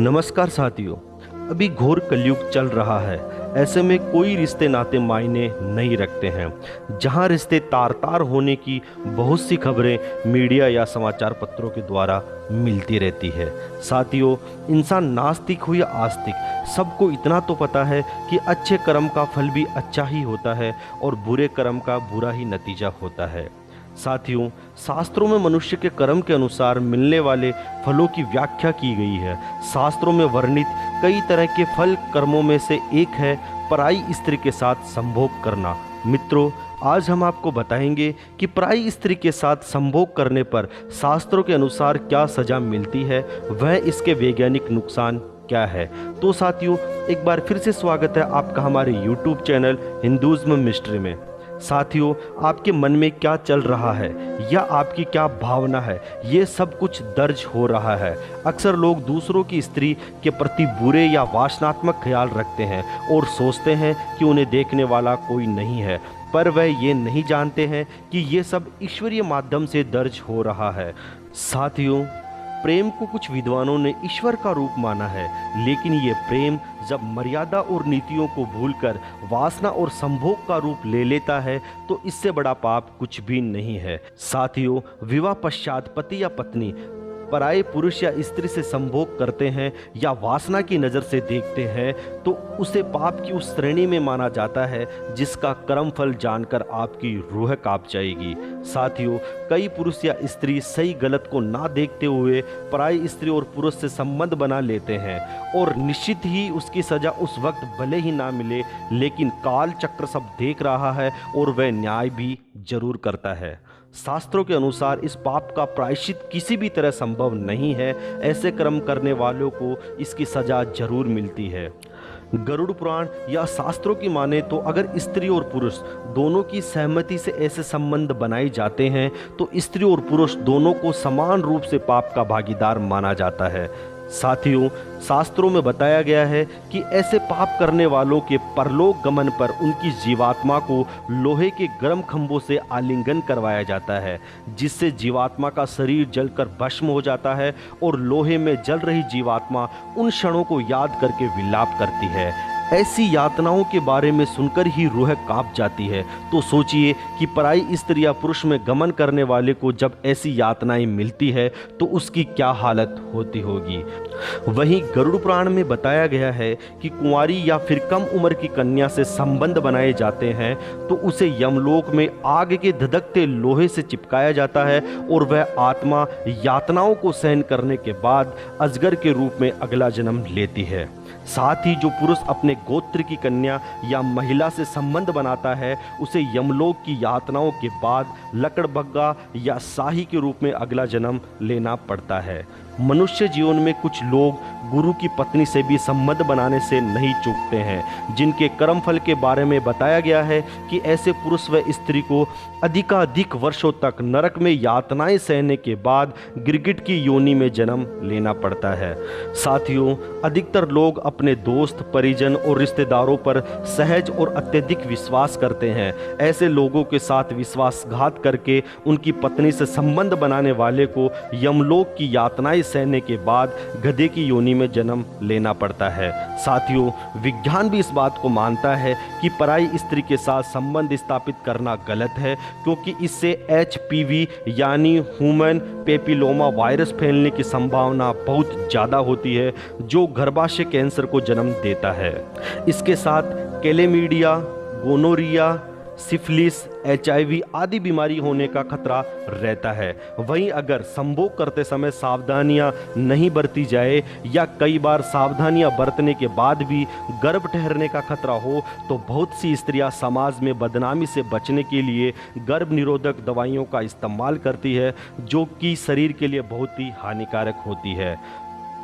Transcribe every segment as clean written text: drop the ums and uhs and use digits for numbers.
नमस्कार साथियों। अभी घोर कलयुग चल रहा है। ऐसे में कोई रिश्ते नाते मायने नहीं रखते हैं। जहां रिश्ते तार तार होने की बहुत सी खबरें मीडिया या समाचार पत्रों के द्वारा मिलती रहती है। साथियों, इंसान नास्तिक हो या आस्तिक, सबको इतना तो पता है कि अच्छे कर्म का फल भी अच्छा ही होता है और बुरे कर्म का बुरा ही नतीजा होता है। साथियों, शास्त्रों में मनुष्य के कर्म के अनुसार मिलने वाले फलों की व्याख्या की गई है। शास्त्रों में वर्णित कई तरह के फल कर्मों में से एक है पराई स्त्री के साथ संभोग करना। मित्रों, आज हम आपको बताएंगे कि पराई स्त्री के साथ संभोग करने पर शास्त्रों के अनुसार क्या सजा मिलती है, वह इसके वैज्ञानिक नुकसान क्या है। तो साथियों, एक बार फिर से स्वागत है आपका हमारे YouTube चैनल हिंदुइज्म मिस्ट्री में। साथियों, आपके मन में क्या चल रहा है या आपकी क्या भावना है, ये सब कुछ दर्ज हो रहा है। अक्सर लोग दूसरों की स्त्री के प्रति बुरे या वासनात्मक ख्याल रखते हैं और सोचते हैं कि उन्हें देखने वाला कोई नहीं है, पर वह ये नहीं जानते हैं कि ये सब ईश्वरीय माध्यम से दर्ज हो रहा है। साथियों, प्रेम को कुछ विद्वानों ने ईश्वर का रूप माना है, लेकिन ये प्रेम जब मर्यादा और नीतियों को भूलकर वासना और संभोग का रूप ले लेता है तो इससे बड़ा पाप कुछ भी नहीं है। साथियों, विवाह पश्चात पति या पत्नी पराये पुरुष या स्त्री से संभोग करते हैं या वासना की नज़र से देखते हैं तो उसे पाप की उस श्रेणी में माना जाता है जिसका कर्म फल जानकर आपकी रूह कांप जाएगी। साथियों, कई पुरुष या स्त्री सही गलत को ना देखते हुए पराई स्त्री और पुरुष से संबंध बना लेते हैं और निश्चित ही उसकी सजा उस वक्त भले ही ना मिले, लेकिन काल चक्र सब देख रहा है और वह न्याय भी जरूर करता है। शास्त्रों के अनुसार इस पाप का प्रायश्चित किसी भी तरह संभव नहीं है। ऐसे कर्म करने वालों को इसकी सजा जरूर मिलती है। गरुड़ पुराण या शास्त्रों की माने तो अगर स्त्री और पुरुष दोनों की सहमति से ऐसे संबंध बनाए जाते हैं तो स्त्री और पुरुष दोनों को समान रूप से पाप का भागीदार माना जाता है। साथियों, शास्त्रों में बताया गया है कि ऐसे पाप करने वालों के परलोक गमन पर उनकी जीवात्मा को लोहे के गर्म खंभों से आलिंगन करवाया जाता है, जिससे जीवात्मा का शरीर जलकर भस्म हो जाता है और लोहे में जल रही जीवात्मा उन क्षणों को याद करके विलाप करती है। ऐसी यातनाओं के बारे में सुनकर ही रूह कांप जाती है। तो सोचिए कि पराई स्त्री या पुरुष में गमन करने वाले को जब ऐसी यातनाएं मिलती है तो उसकी क्या हालत होती होगी। वहीं गरुड़ पुराण में बताया गया है कि कुंवारी या फिर कम उम्र की कन्या से संबंध बनाए जाते हैं तो उसे यमलोक में आग के धधकते लोहे से चिपकाया जाता है और वह आत्मा यातनाओं को सहन करने के बाद अजगर के रूप में अगला जन्म लेती है। साथ ही जो पुरुष अपने गोत्र की कन्या या महिला से संबंध बनाता है उसे यमलोक की यातनाओं के बाद लकड़बग्गा या शाही के रूप में अगला जन्म लेना पड़ता है। मनुष्य जीवन में कुछ लोग गुरु की पत्नी से भी संबंध बनाने से नहीं चूकते हैं, जिनके कर्म फल के बारे में बताया गया है कि ऐसे पुरुष व स्त्री को अधिकाधिक वर्षों तक नरक में यातनाएं सहने के बाद गिरगिट की योनि में जन्म लेना पड़ता है। साथियों, अधिकतर लोग अपने दोस्त, परिजन और रिश्तेदारों पर सहज और अत्यधिक विश्वास करते हैं। ऐसे लोगों के साथ विश्वासघात करके उनकी पत्नी से संबंध बनाने वाले को यमलोक की यातनाएं सहने के बाद गधे की योनि में जन्म लेना पड़ता है। साथियों, विज्ञान भी इस बात को मानता है कि पराई स्त्री के साथ संबंध स्थापित करना गलत है, क्योंकि इससे HPV यानी ह्यूमन पेपिलोमा वायरस फैलने की संभावना बहुत ज़्यादा होती है, जो गर्भाशय कैंसर को जन्म देता है। इसके साथ क्लेमिडिया, गोनोरिया, सिफिलिस, HIV आदि बीमारी होने का खतरा रहता है। वहीं अगर संभोग करते समय सावधानियां नहीं बरती जाए या कई बार सावधानियां बरतने के बाद भी गर्भ ठहरने का खतरा हो तो बहुत सी स्त्रियां समाज में बदनामी से बचने के लिए गर्भ निरोधक दवाइयों का इस्तेमाल करती है, जो कि शरीर के लिए बहुत ही हानिकारक होती है।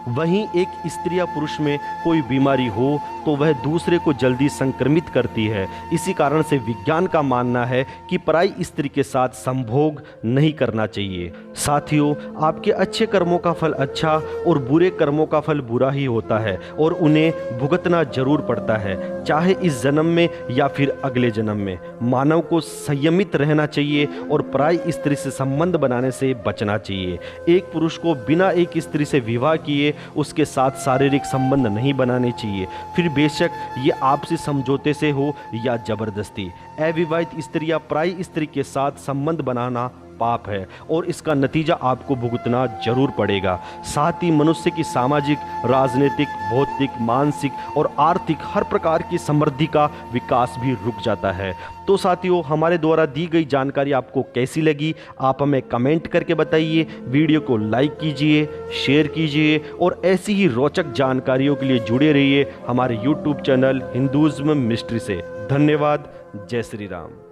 वहीं एक स्त्री या पुरुष में कोई बीमारी हो तो वह दूसरे को जल्दी संक्रमित करती है। इसी कारण से विज्ञान का मानना है कि पराई स्त्री के साथ संभोग नहीं करना चाहिए। साथियों, आपके अच्छे कर्मों का फल अच्छा और बुरे कर्मों का फल बुरा ही होता है और उन्हें भुगतना जरूर पड़ता है, चाहे इस जन्म में या फिर अगले जन्म में। मानव को संयमित रहना चाहिए और पराई स्त्री से संबंध बनाने से बचना चाहिए। एक पुरुष को बिना एक स्त्री से विवाह किए चाहिए, उसके साथ शारीरिक संबंध नहीं बनाने चाहिए, फिर बेशक ये आपसी समझौते से हो या ज़बरदस्ती। अविवाहित स्त्री या पराई स्त्री के साथ संबंध बनाना पाप है और इसका नतीजा आपको भुगतना जरूर पड़ेगा। साथ ही मनुष्य की सामाजिक, राजनीतिक, भौतिक, मानसिक और आर्थिक हर प्रकार की समृद्धि का विकास भी रुक जाता है। तो साथियों, हमारे द्वारा दी गई जानकारी आपको कैसी लगी, आप हमें कमेंट करके बताइए। वीडियो को लाइक कीजिए, शेयर कीजिए और ऐसी ही रोचक जानकारियों के लिए जुड़े रहिए हमारे यूट्यूब चैनल हिंदुइज्म मिस्ट्री से। धन्यवाद। जय श्री राम।